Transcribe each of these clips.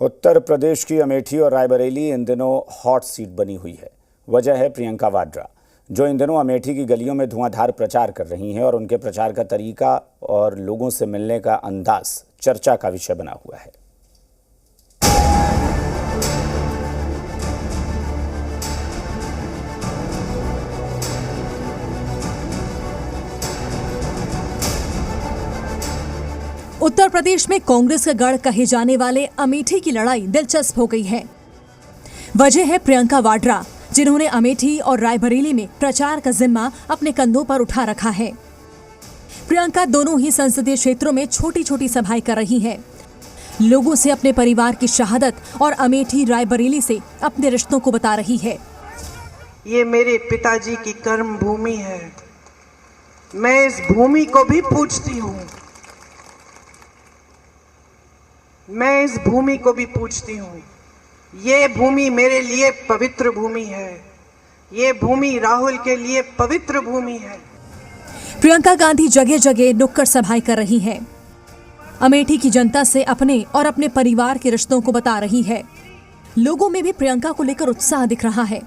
उत्तर प्रदेश की अमेठी और रायबरेली इन दिनों हॉट सीट बनी हुई है। वजह है प्रियंका वाड्रा, जो इन दिनों अमेठी की गलियों में धुआंधार प्रचार कर रही हैं और उनके प्रचार का तरीका और लोगों से मिलने का अंदाज चर्चा का विषय बना हुआ है। उत्तर प्रदेश में कांग्रेस का गढ़ कहे जाने वाले अमेठी की लड़ाई दिलचस्प हो गई है। वजह है प्रियंका वाड्रा, जिन्होंने अमेठी और रायबरेली में प्रचार का जिम्मा अपने कंधों पर उठा रखा है। प्रियंका दोनों ही संसदीय क्षेत्रों में छोटी छोटी सभाएं कर रही है। लोगों से अपने परिवार की शहादत और अमेठी रायबरेली से अपने रिश्तों को बता रही है। ये मेरे पिताजी की कर्म भूमि है, मैं इस भूमि को भी पूजती हूँ। मैं इस भूमि को भी पूजती हूँ। ये भूमि मेरे लिए पवित्र भूमि है। ये भूमि राहुल के लिए पवित्र भूमि है। प्रियंका गांधी जगह जगह नुक्कड़ सभाएं कर रही हैं। अमेठी की जनता से अपने और अपने परिवार के रिश्तों को बता रही है। लोगों में भी प्रियंका को लेकर उत्साह दिख रहा है।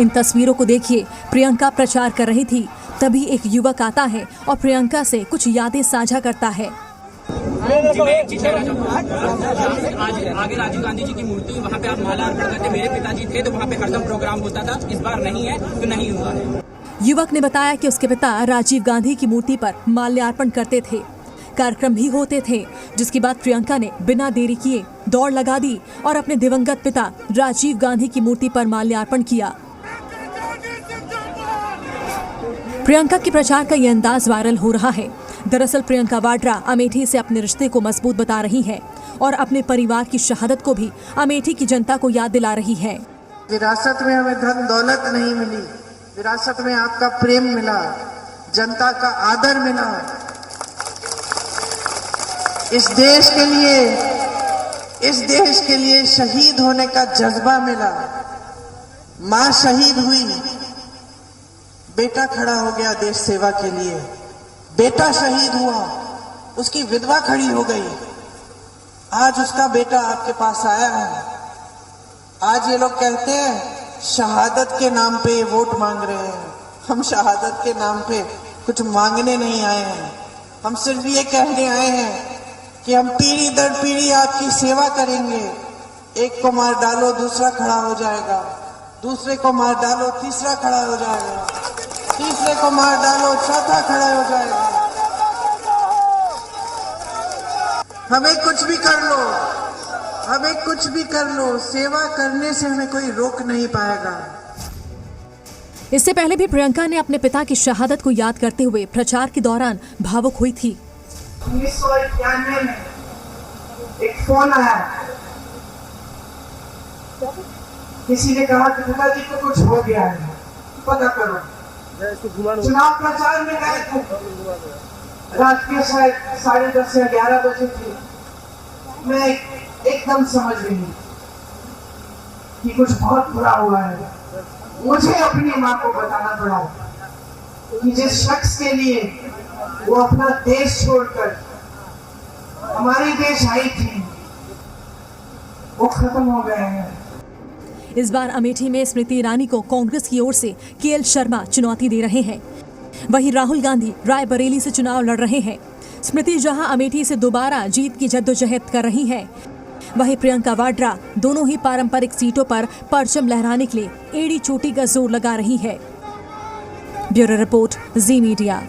इन तस्वीरों को देखिए। प्रियंका प्रचार कर रही थी, तभी एक युवक आता है और प्रियंका से कुछ यादें साझा करता है। आगे राजीव गांधी जी की मूर्ति, वहाँ पे आप माला अर्पण करते, मेरे पिताजी थे तो वहाँ पे हरदम प्रोग्राम होता था। इस बार नहीं है तो नहीं हुआ है। युवक ने बताया कि उसके पिता राजीव गांधी की मूर्ति पर माल्यार्पण करते थे। कार्यक्रम भी होते थे, जिसके बाद प्रियंका ने बिना देरी किए दौड़ लगा दी और अपने दिवंगत पिता राजीव गांधी की मूर्ति पर माल्यार्पण किया। प्रियंका के प्रचार का ये अंदाज वायरल हो रहा है। दरअसल प्रियंका वाड्रा अमेठी से अपने रिश्ते को मजबूत बता रही है और अपने परिवार की शहादत को भी अमेठी की जनता को याद दिला रही है। विरासत में हमें धन दौलत नहीं मिली, विरासत में आपका प्रेम मिला, जनता का आदर मिला। इस देश के लिए शहीद होने का जज्बा मिला। माँ शहीद हुई, बेटा खड़ा हो गया देश सेवा के लिए। बेटा शहीद हुआ, उसकी विधवा खड़ी हो गई। आज उसका बेटा आपके पास आया है। आज ये लोग कहते हैं शहादत के नाम पे ये वोट मांग रहे हैं। हम शहादत के नाम पे कुछ मांगने नहीं आए हैं। हम सिर्फ ये कहने आए हैं कि हम पीढ़ी दर पीढ़ी आपकी सेवा करेंगे। एक को मार डालो दूसरा खड़ा हो जाएगा, दूसरे को मार डालो तीसरा खड़ा हो जाएगा, तीसरे को मार डालो चौथा खड़ा हो जाएगा। हमें कुछ भी कर लो, हमें कुछ भी कर लो, सेवा करने से हमें कोई रोक नहीं पाएगा। इससे पहले भी प्रियंका ने अपने पिता की शहादत को याद करते हुए प्रचार के दौरान भावुक हुई थी। 1991 में एक फोन आया, किसी ने कहा कि पिताजी को कुछ हो गया है, पता करो। चुनाव प्रचार में गए थे, रात के शायद 10:30 या 11 बजे थे। मैं एकदम समझ गई कि कुछ बहुत बुरा हुआ है। मुझे अपनी माँ को बताना पड़ा कि जिस शख्स के लिए वो अपना देश छोड़कर हमारे देश आई थी, वो खत्म हो गए हैं। इस बार अमेठी में स्मृति ईरानी को कांग्रेस की ओर से केएल शर्मा चुनौती दे रहे हैं। वहीं राहुल गांधी रायबरेली से चुनाव लड़ रहे हैं। स्मृति जहां अमेठी से दोबारा जीत की जद्दोजहद कर रही है, वहीं प्रियंका वाड्रा दोनों ही पारंपरिक सीटों पर परचम लहराने के लिए एड़ी चोटी का जोर लगा रही है। ब्यूरो रिपोर्ट, जी मीडिया।